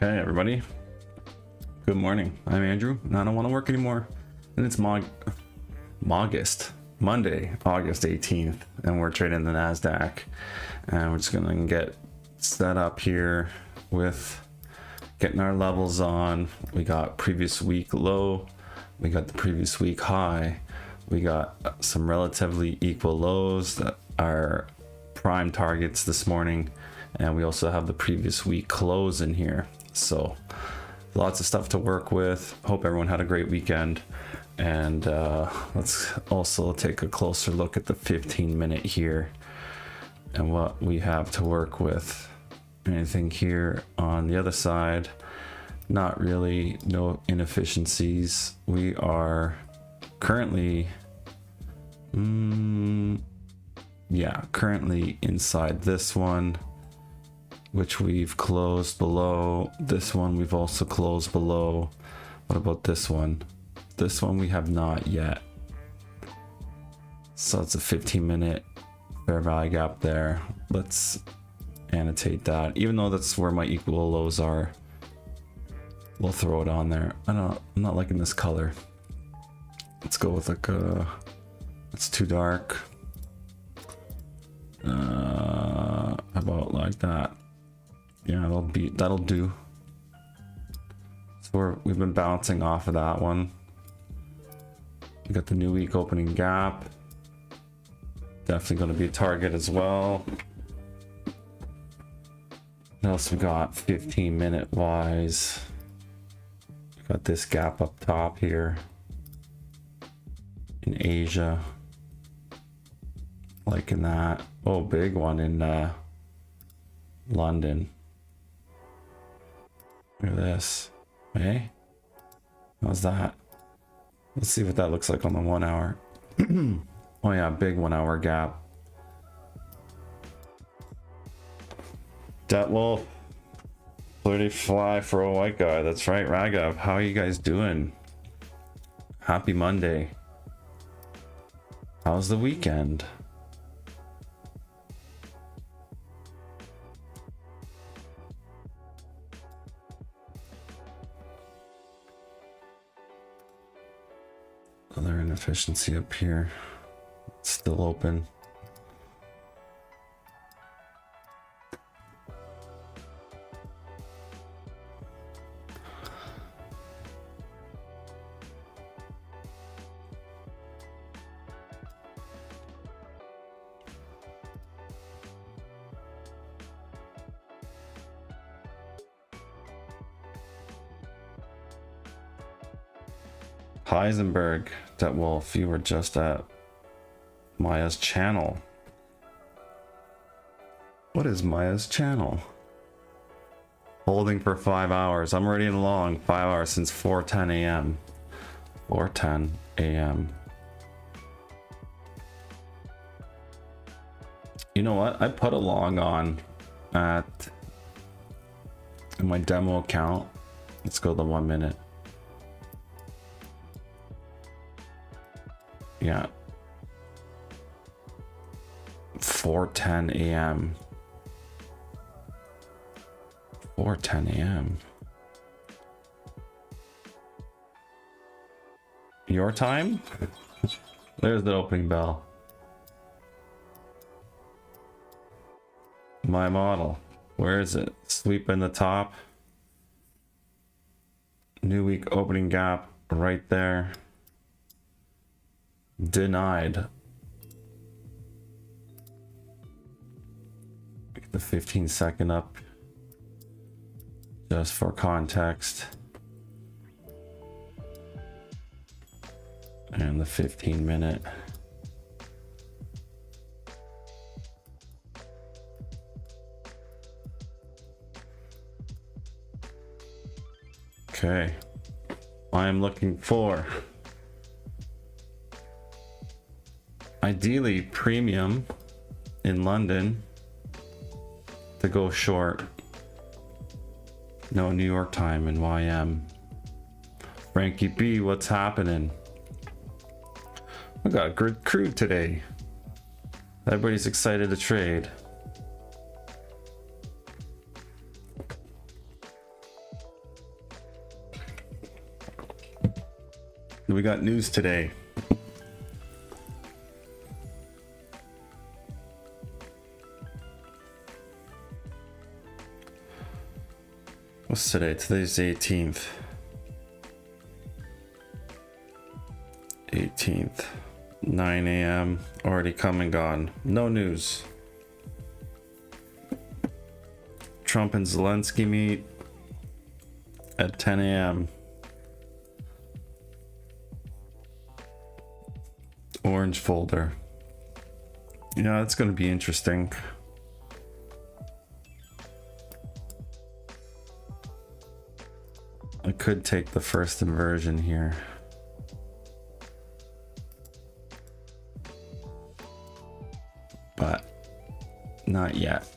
Hey everybody, good morning. I'm Andrew and I don't want to work anymore. And it's Monday, August 18th, and we're trading the Nasdaq, and we're just gonna get set up here with getting our levels on. We got previous week low, we got the previous week high, we got some relatively equal lows that are prime targets this morning, and we also have the previous week close in here. So lots of stuff to work with. Hope everyone had a great weekend, and let's also take a closer look at the 15-minute here and what we have to work with. Anything here on the other side? Not really, no inefficiencies. We are currently currently inside this one, which we've closed below. This one we've also closed below. What about this one? This one we have not yet. So it's a 15-minute fair value gap there. Let's annotate that. Even though that's where my equal lows are, we'll throw it on there. I'm not liking this color. Let's go with like a, it's too dark. How about like that? Yeah, that'll do. So we've been bouncing off of that one. We got the new week opening gap. Definitely going to be a target as well. What else we got? 15-minute wise. We got this gap up top here in Asia. Liking that. Oh, big one in London. Look at this. Hey, how's that? Let's see what that looks like on the 1 hour. Oh yeah, big 1 hour gap. Dat Wolf, 30 fly for a white guy. That's right, Ragav. How are you guys doing? Happy Monday. How's the weekend? Other inefficiency up here. It's still open. Heisenberg, that Wolf, you were just at Maya's channel. What is Maya's channel? Holding for 5 hours. I'm already along 5 hours since 4:10 a.m. 4:10 a.m. You know what? I put a long on in my demo account. Let's go the 1 minute. Yeah, 4:10 a.m. 4:10 a.m. Your time? There's the opening bell. My model. Where is it? Sweep in the top. New week opening gap right there. Denied. Get the 15-second up just for context, and the 15-minute. Okay, I am looking for ideally premium in London to go short. No New York time in YM. Frankie B, what's happening? We got a good crew today. Everybody's excited to trade. We got news today. What's today? Today's the 18th. 18th. 9 a.m. Already come and gone. No news. Trump and Zelensky meet at 10 a.m. Orange folder. Yeah, that's going to be interesting. I could take the first inversion here. But not yet.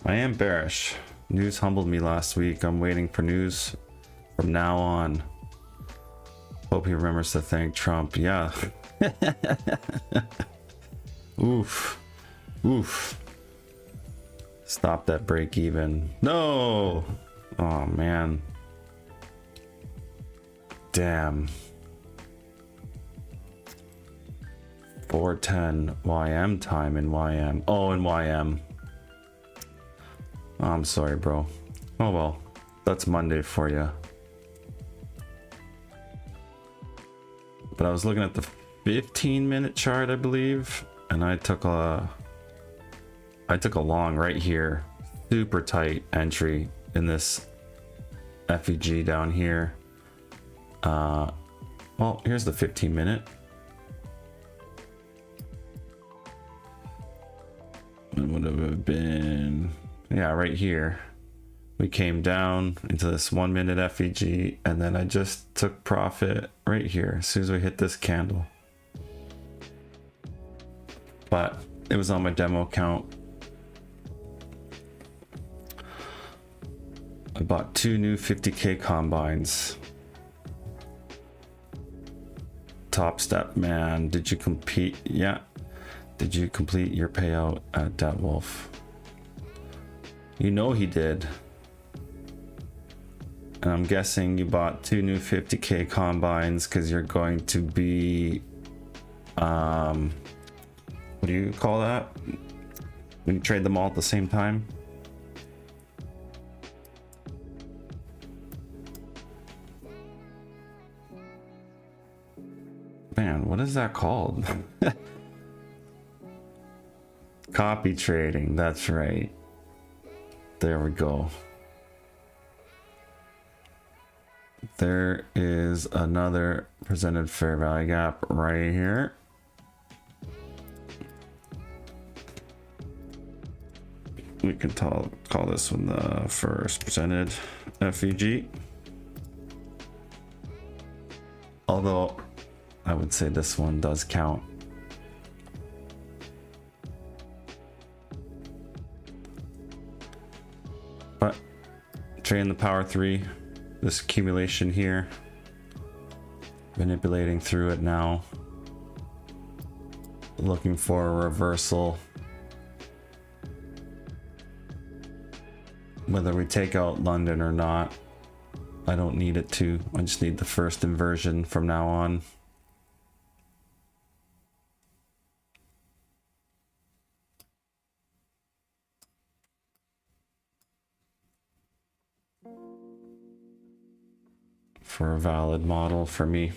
I am bearish. News humbled me last week. I'm waiting for news from now on. Hope he remembers to thank Trump. Yeah. Oof. Oof. Stop that break even. No. Oh man. Damn. 410 YM time in YM. Oh, in YM. Oh, I'm sorry, bro. Oh well. That's Monday for you. But I was looking at the 15-minute chart, I believe, and I took a long right here. Super tight entry in this FEG down here. Well, here's the 15-minute. It would have been, yeah, right here. We came down into this 1-minute FEG, and then I just took profit right here as soon as we hit this candle. But it was on my demo account. I bought 2 new 50K combines. Top Step, man, did you compete? Yeah. Did you complete your payout at Dat Wolf? You know he did. And I'm guessing you bought 2 new 50K combines because you're going to be, what do you call that? When you trade them all at the same time? Man, what is that called? Copy trading, that's right. There we go. There is another presented fair value gap right here. We can call this one the first presented FEG. Although I would say this one does count. But trading the power 3, this accumulation here, manipulating through it now, looking for a reversal. Whether we take out London or not, I don't need it to. I just need the first inversion from now on. For a valid model for me.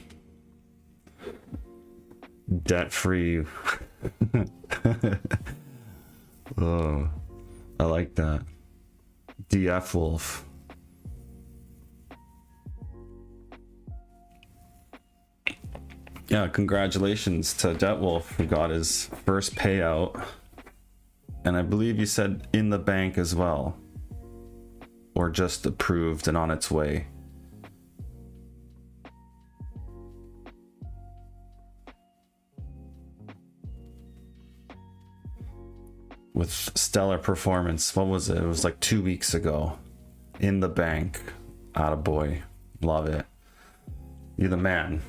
Debt free. Oh, I like that. DF Wolf. Yeah, congratulations to Debt Wolf who got his first payout. And I believe you said in the bank as well. Or just approved and on its way. With stellar performance. What was it? It was like 2 weeks ago. In the bank. Attaboy. Love it. You're the man.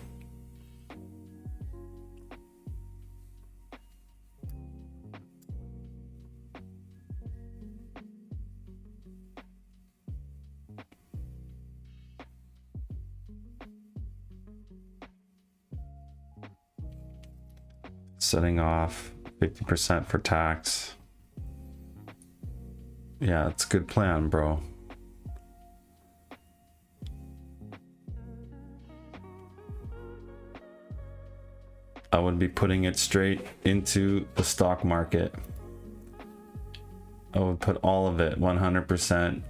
setting off 50% for tax. Yeah, it's a good plan, bro. I would be putting it straight into the stock market. I would put all of it 100%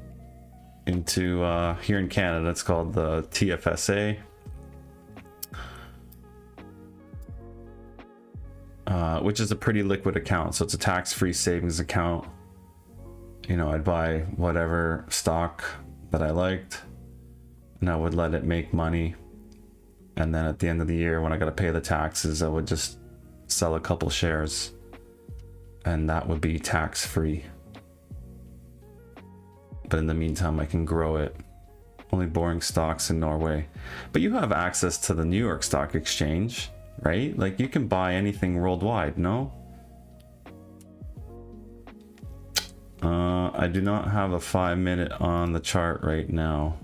into here in Canada it's called the TFSA, which is a pretty liquid account, so it's a tax-free savings account. You know, I'd buy whatever stock that I liked and I would let it make money, and then at the end of the year when I got to pay the taxes, I would just sell a couple shares and that would be tax-free. But in the meantime, I can grow it. Only boring stocks in Norway. But you have access to the New York Stock Exchange, right? Like you can buy anything worldwide, no? I do not have a 5-minute on the chart right now.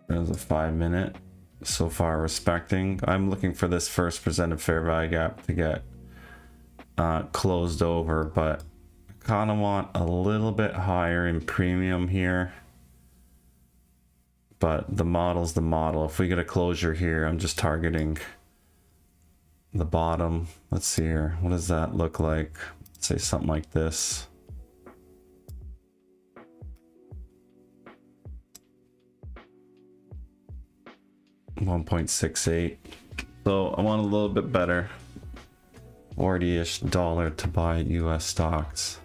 There's a 5-minute so far respecting. I'm looking for this first presented fair value gap to get closed over, but kind of want a little bit higher in premium here, but the model's the model. If we get a closure here, I'm just targeting the bottom. Let's see here, what does that look like? Say something like this. $1.68. So I want a little bit better, $40-ish to buy US stocks.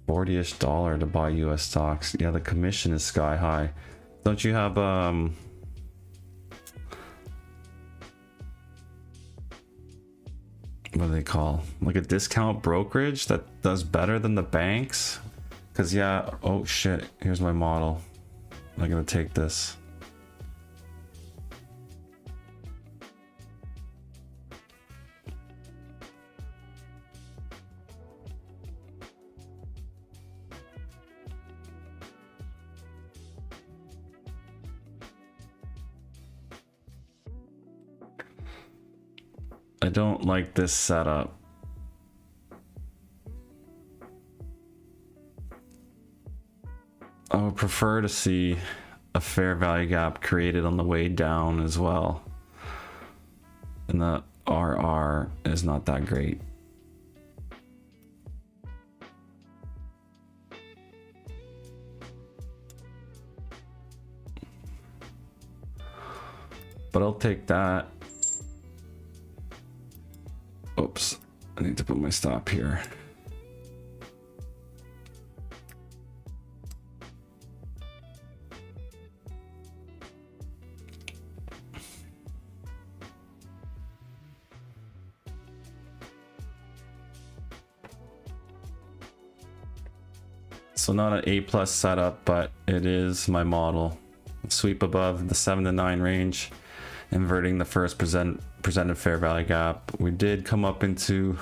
$40-ish to buy US stocks. Yeah, the commission is sky high. Don't you have what do they call, like a discount brokerage that does better than the banks? Because yeah, oh shit, here's my model. I'm gonna take this. I don't like this setup. I would prefer to see a fair value gap created on the way down as well. And the RR is not that great. But I'll take that. Oops, I need to put my stop here. So not an A+ setup, but it is my model. Sweep above the 7 to 9 range, inverting the first presented fair value gap. We did come up into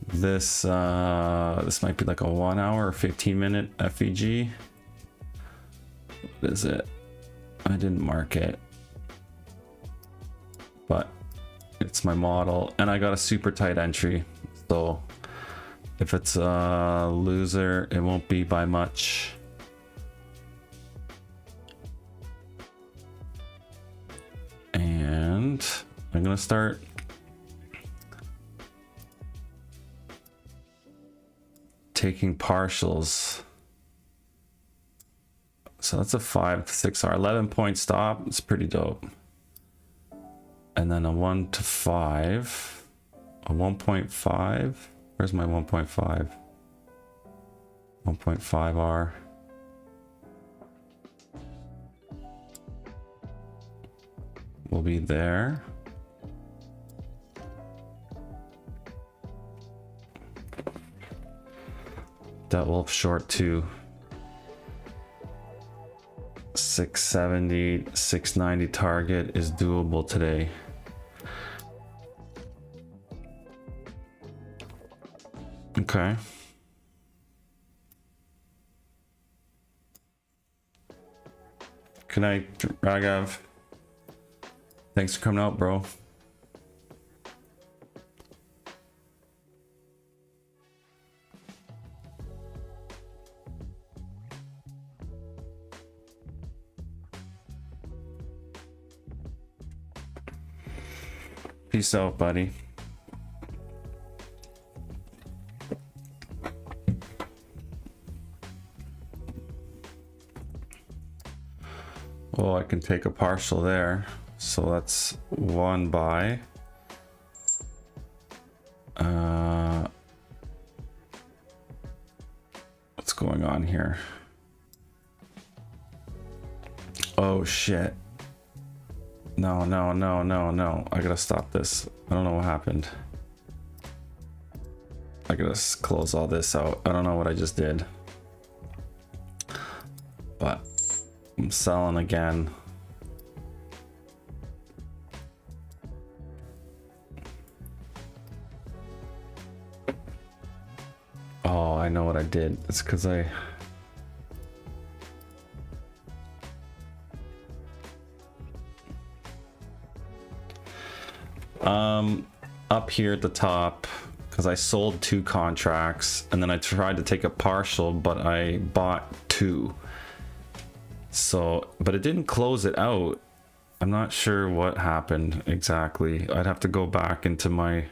this, this might be like a 1 hour or 15-minute FVG. What is it? I didn't mark it, but it's my model and I got a super tight entry. So if it's a loser, it won't be by much. And I'm gonna start taking partials. So that's a 5 to 6 hour 11-point stop. It's pretty dope. And then a 1 to 5, a 1.5. Where's my 1.5? 1.5R. Will be there. That will short to 670, 690 target is doable today. Okay. Good night, Ragav. Thanks for coming out, bro. Peace out, buddy. Oh, I can take a partial there. So that's one buy. What's going on here? Oh shit. No, no, no, no, no. I gotta stop this. I don't know what happened. I gotta close all this out. I don't know what I just did. But I'm selling again. Oh, I know what I did. It's because up here at the top, because I sold 2 contracts and then I tried to take a partial, but I bought 2. So, but it didn't close it out. I'm not sure what happened exactly. I'd have to go back into my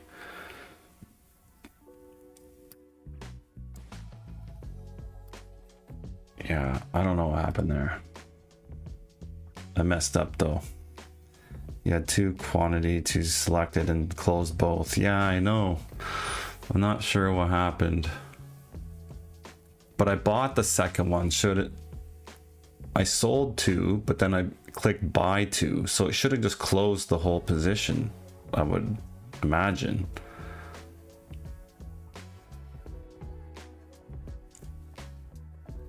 yeah, I don't know what happened there. I messed up though. You had 2 quantity to selected and closed both. Yeah, I know. I'm not sure what happened. But I bought the second one. Should it? I sold 2, but then I clicked buy 2. So it should have just closed the whole position, I would imagine.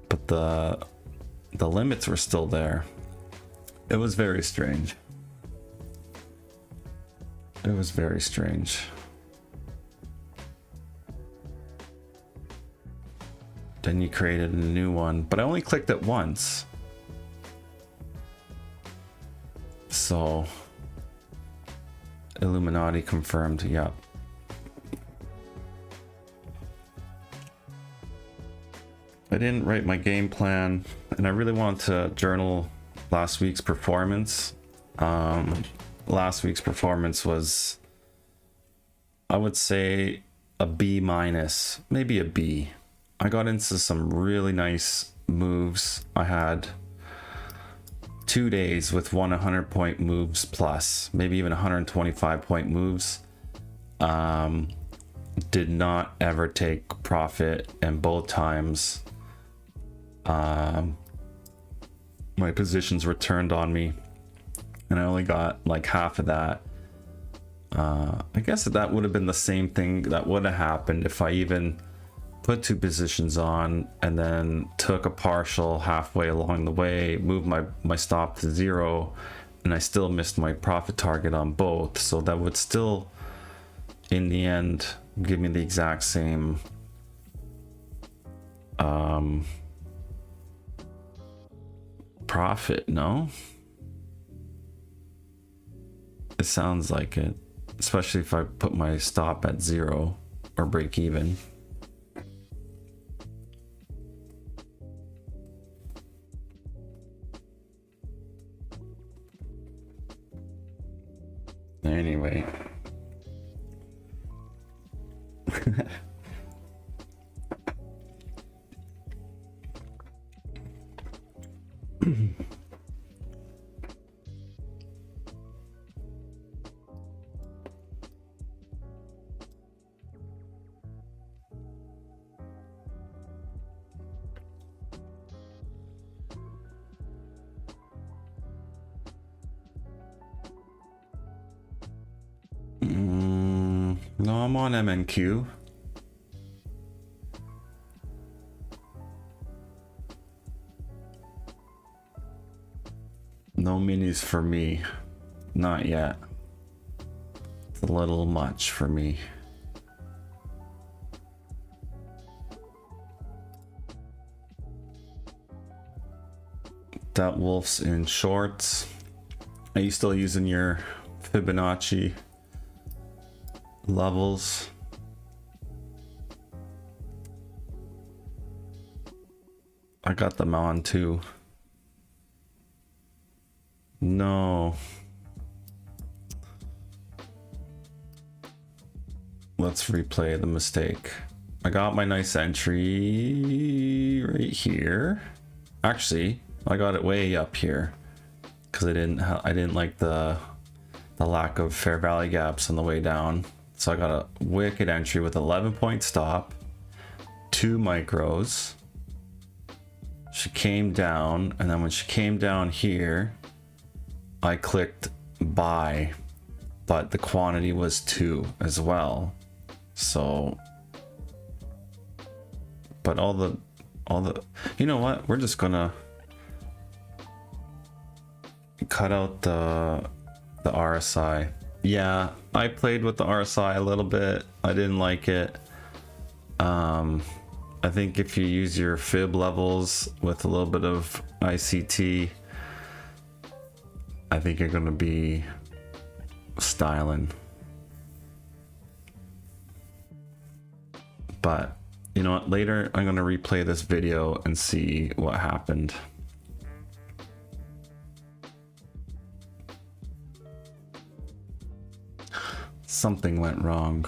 But the limits were still there. It was very strange. It was very strange. Then you created a new one, but I only clicked it once. So Illuminati confirmed, yep. I didn't write my game plan, and I really wanted to journal last week's performance. Last week's performance was, I would say, a B minus, maybe a B. I got into some really nice moves. I had 2 days with 100 point moves plus, maybe even 125 point moves. Did not ever take profit, and both times my positions were turned on me, and I only got like half of that. I guess that would have been the same thing that would have happened if I even put 2 positions on and then took a partial halfway along the way, moved my stop to 0, and I still missed my profit target on both. So that would still, in the end, give me the exact same profit, no? It sounds like it, especially if I put my stop at 0 or break even. Anyway. No, I'm on MNQ. No minis for me. Not yet. It's a little much for me. that wolf's in shorts. Are you still using your Fibonacci levels? I got them on too. No. Let's replay the mistake. I got my nice entry right here. Actually, I got it way up here because I didn't like the lack of fair value gaps on the way down. So I got a wicked entry with 11-point stop, 2 micros. She came down, and then when she came down here, I clicked buy, but the quantity was 2 as well. So, but all the, you know what? We're just gonna cut out the RSI. Yeah, I played with the RSI a little bit. I didn't like it. I think if you use your fib levels with a little bit of ICT, I think you're gonna be styling. But you know what, later I'm gonna replay this video and see what happened. Something went wrong.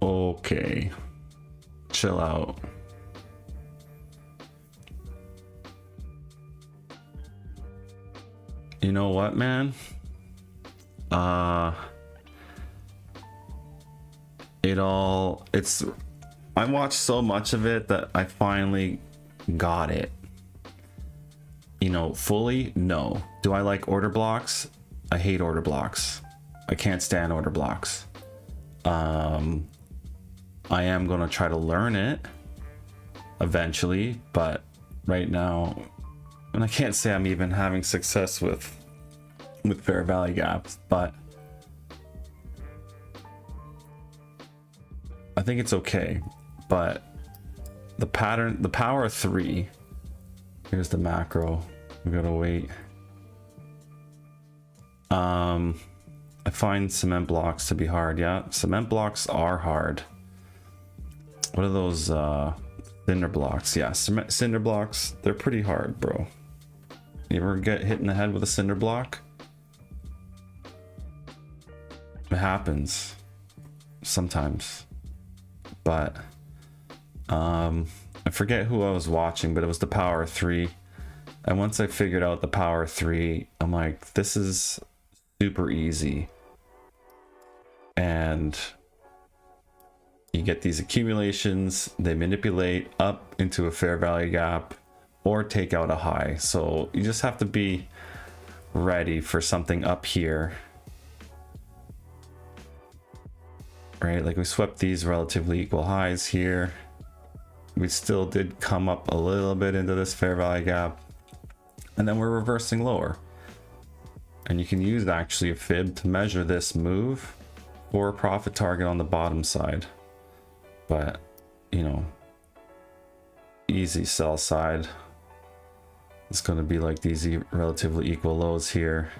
Okay, chill out. You know what, man? I watched so much of it that I finally got it. You know, fully, no. Do I like order blocks? I hate order blocks. I can't stand order blocks. I am gonna try to learn it eventually, but right now, and I can't say I'm even having success with fair value gaps, but I think it's okay. But the pattern, the power of 3, here's the macro. We gotta wait. I find cement blocks to be hard. Yeah, cement blocks are hard. What are those cinder blocks? Yeah, cinder blocks, they're pretty hard, bro. You ever get hit in the head with a cinder block? It happens sometimes. But I forget who I was watching, but it was the power of 3. And once I figured out the power of 3, I'm like, this is super easy. And you get these accumulations, they manipulate up into a fair value gap or take out a high. So you just have to be ready for something up here. Right, like we swept these relatively equal highs here. We still did come up a little bit into this fair value gap. And then we're reversing lower. And you can use actually a fib to measure this move or a profit target on the bottom side. But, you know, easy sell side. It's going to be like these relatively equal lows here.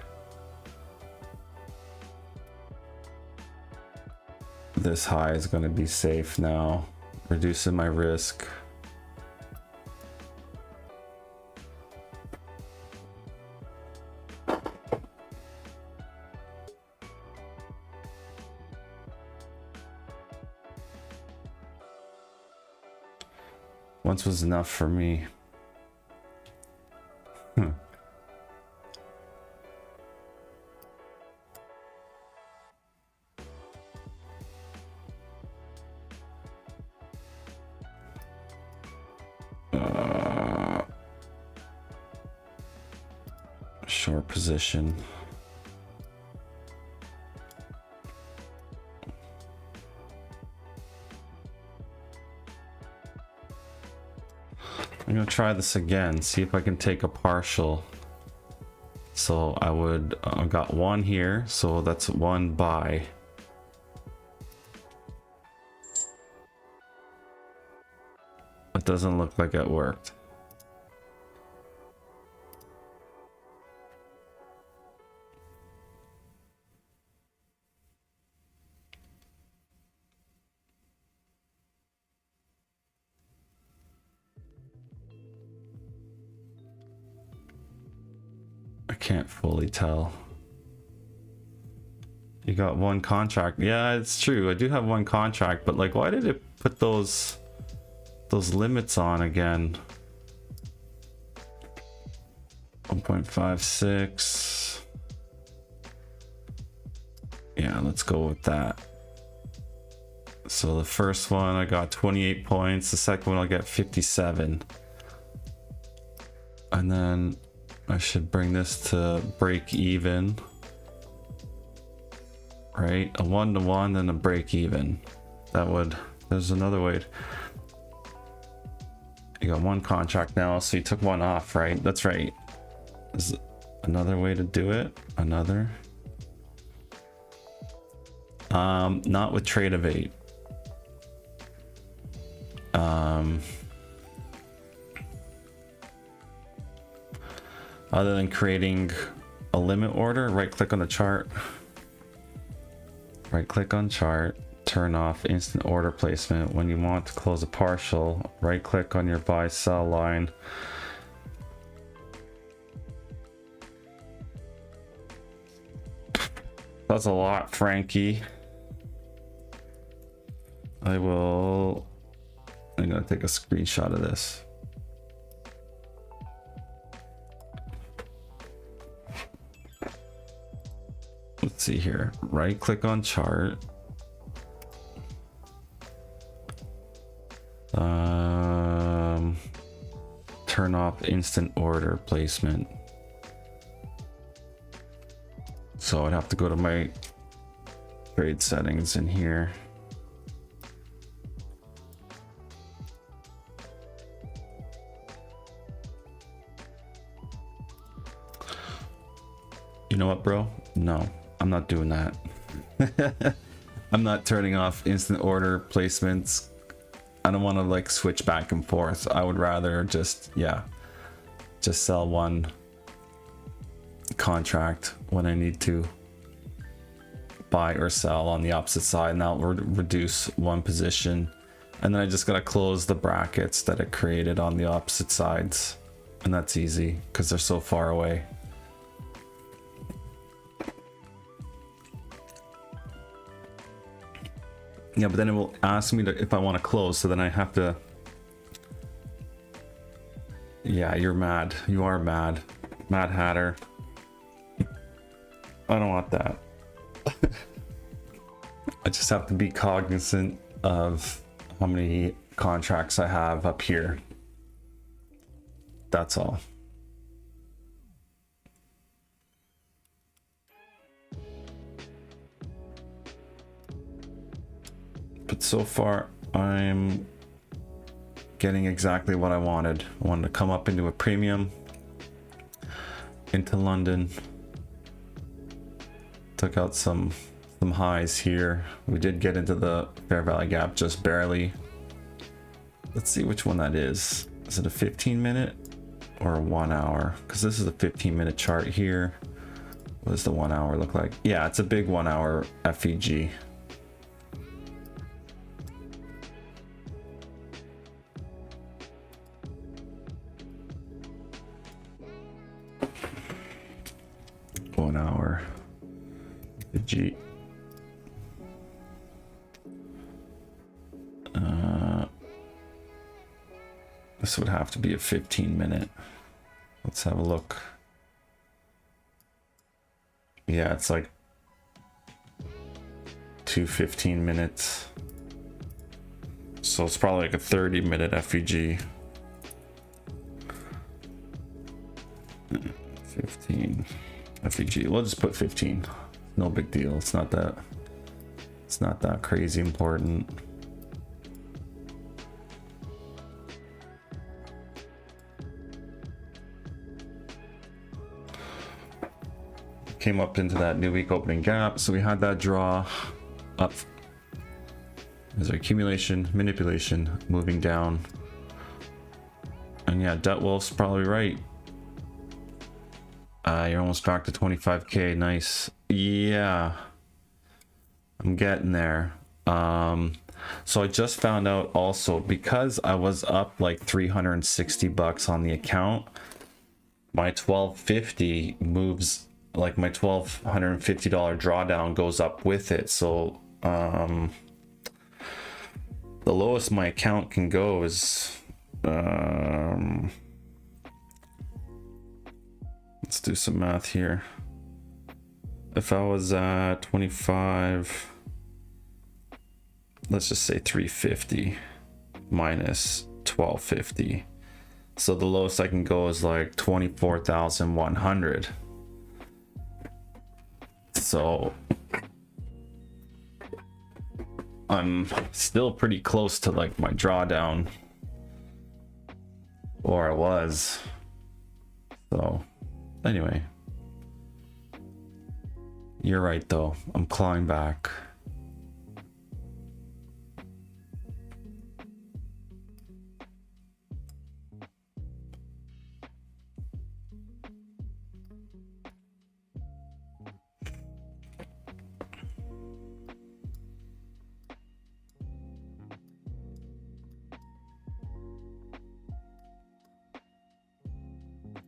This high is going to be safe now, reducing my risk. Once was enough for me. Short position. I'm gonna try this again, see if I can take a partial. So I got one here, so that's one buy. That doesn't look like it worked. I can't fully tell. You got one contract. Yeah, it's true. I do have one contract, but like, why did it put those limits on again? 1.56. Yeah, let's go with that. So the first one I got 28 points. The second one I'll get 57. And then I should bring this to break even. Right, a 1-to-1 and a break even. That would, there's another way. You got one contract now, so you took one off, right? That's right. Is another way to do it? Another? Not with Trade of 8. Other than creating a limit order, right click on the chart. Right click on chart, turn off instant order placement. When you want to close a partial, right click on your buy sell line. That's a lot, Frankie. I'm gonna take a screenshot of this. Let's see here. Right click on chart. Turn off instant order placement. So I'd have to go to my trade settings in here. You know what, bro? No. I'm not doing that. I'm not turning off instant order placements. I don't want to like switch back and forth. I would rather just sell one contract when I need to buy or sell on the opposite side, and that will reduce one position, and then I just gotta close the brackets that it created on the opposite sides, and that's easy because they're so far away. Yeah, but then it will ask me if I want to close, so then I have to. Yeah, you're mad. You are mad. Mad Hatter. I don't want that. I just have to be cognizant of how many contracts I have up here. That's all. But so far, I'm getting exactly what I wanted. I wanted to come up into a premium, into London. Took out some highs here. We did get into the fair value gap just barely. Let's see which one that is. Is it a 15-minute or a 1 hour? Because this is a 15-minute chart here. What does the 1 hour look like? Yeah, it's a big 1 hour FEG. G. This would have to be a 15-minute. Let's have a look. Yeah, it's like 2 15 minutes. So it's probably like a 30-minute FEG. 15 FEG. We'll just put 15. No big deal. It's not that crazy important. Came up into that new week opening gap, so we had that draw up. There's accumulation, manipulation, moving down. And yeah, Debt Wolf's probably right. You're almost back to 25k. Nice. Yeah, I'm getting there. So I just found out also, because I was up like 360 bucks on the account, my 1250 moves, like my $1,250 drawdown goes up with it. So the lowest my account can go is let's do some math here. If I was at 25, let's just say 350 minus 1250. So the lowest I can go is like 24,100. So I'm still pretty close to like my drawdown, or I was. So anyway, you're right though, I'm clawing back.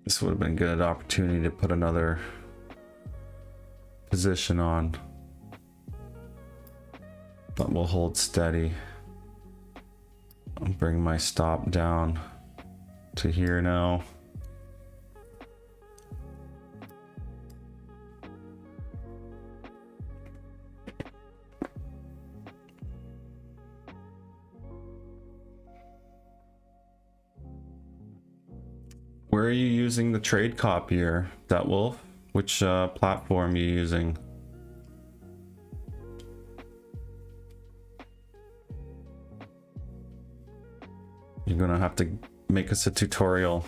This would have been a good opportunity to put another position on, but we'll hold steady. I'll bring my stop down to here now. Where are you using the trade copier, Debt Wolf? Which platform are you using? You're gonna have to make us a tutorial.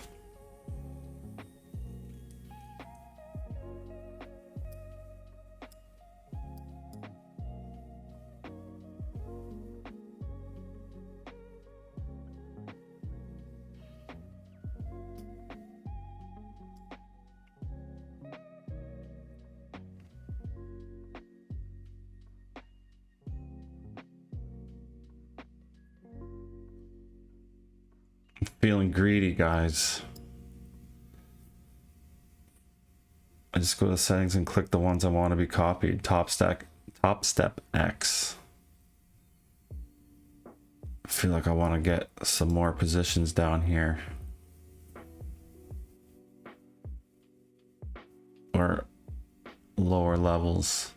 Feeling greedy, guys. I just go to settings and click the ones I want to be copied. Top step X. I feel like I want to get some more positions down here, or lower levels.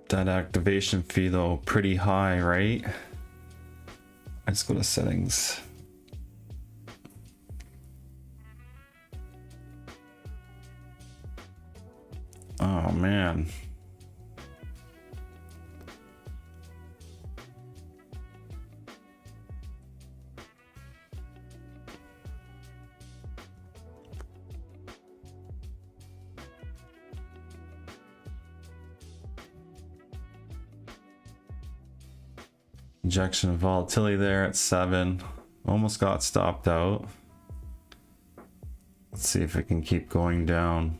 That activation fee though, pretty high, right? Let's go to settings. Oh man. Injection of volatility there at 7. Almost got stopped out. Let's see if it can keep going down.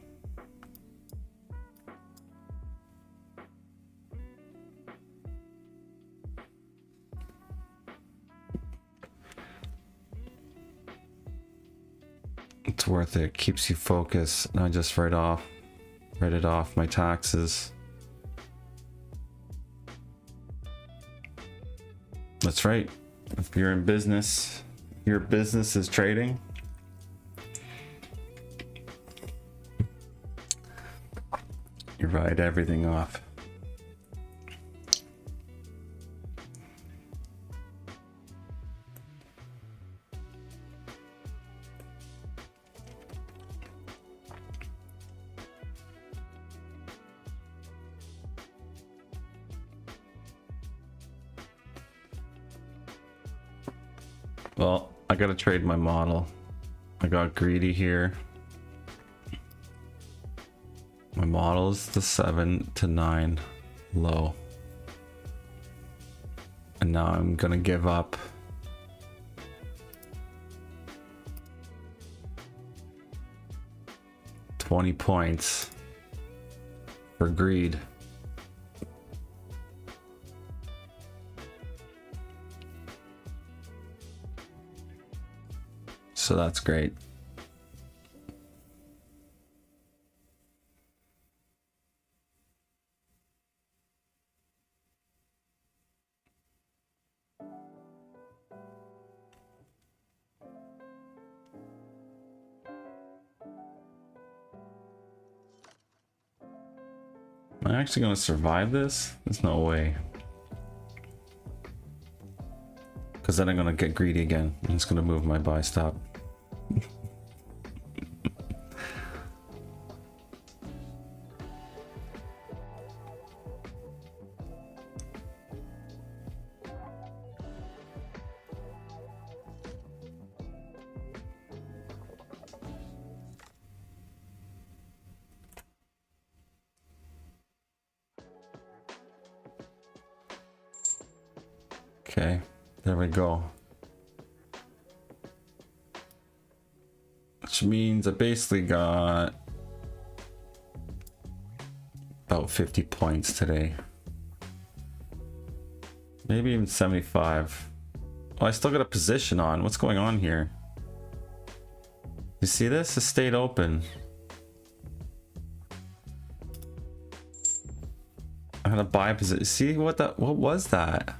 It's worth it. Keeps you focused. And I just write it off my taxes. That's right. If you're in business, your business is trading. You write everything off. Well, I gotta trade my model. I got greedy here. My model is the 7 to 9 low. And now I'm gonna give up. $20 points for greed. So that's great. Am I actually going to survive this? There's no way. Because then I'm going to get greedy again. I'm just going to move my buy stop. Okay, there we go. Which means I basically got about 50 points today. Maybe even 75. Oh, I still got a position on. What's going on here? You see this? It stayed open. I had a buy position. See what was that?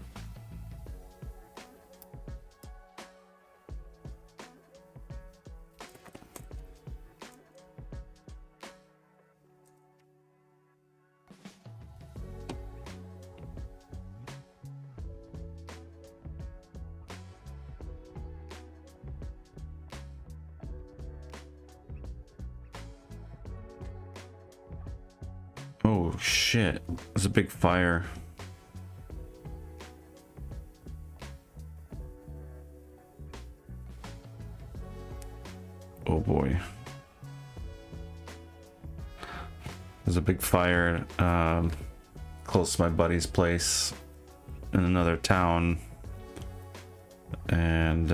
Oh shit, there's a big fire. Oh boy. There's a big fire close to my buddy's place in another town. And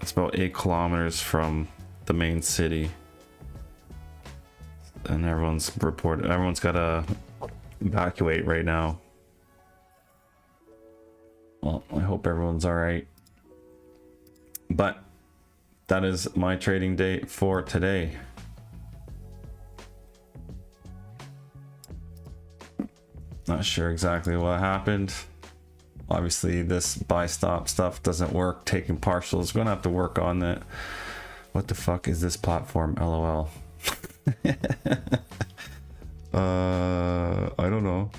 it's about 8 kilometers from the main city. And everyone's gotta evacuate right now. Well, I hope everyone's all right. But that is my trading day for today. Not sure exactly what happened. Obviously this buy stop stuff doesn't work. Taking partials, gonna have to work on it. What the fuck is this platform? LOL. I don't know.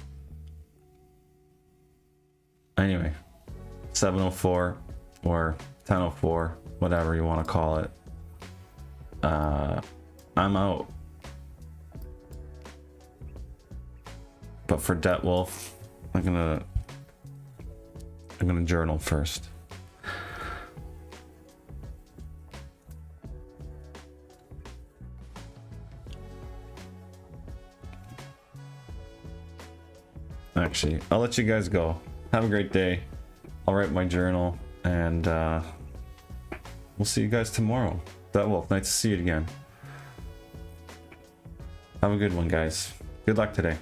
Anyway, 704 or 1004, whatever you want to call it. I'm out. But for Debt Wolf, I'm gonna journal first. Actually, I'll let you guys go. Have a great day. I'll write my journal, and we'll see you guys tomorrow. Debt Wolf, nice to see you again. Have a good one, guys. Good luck today.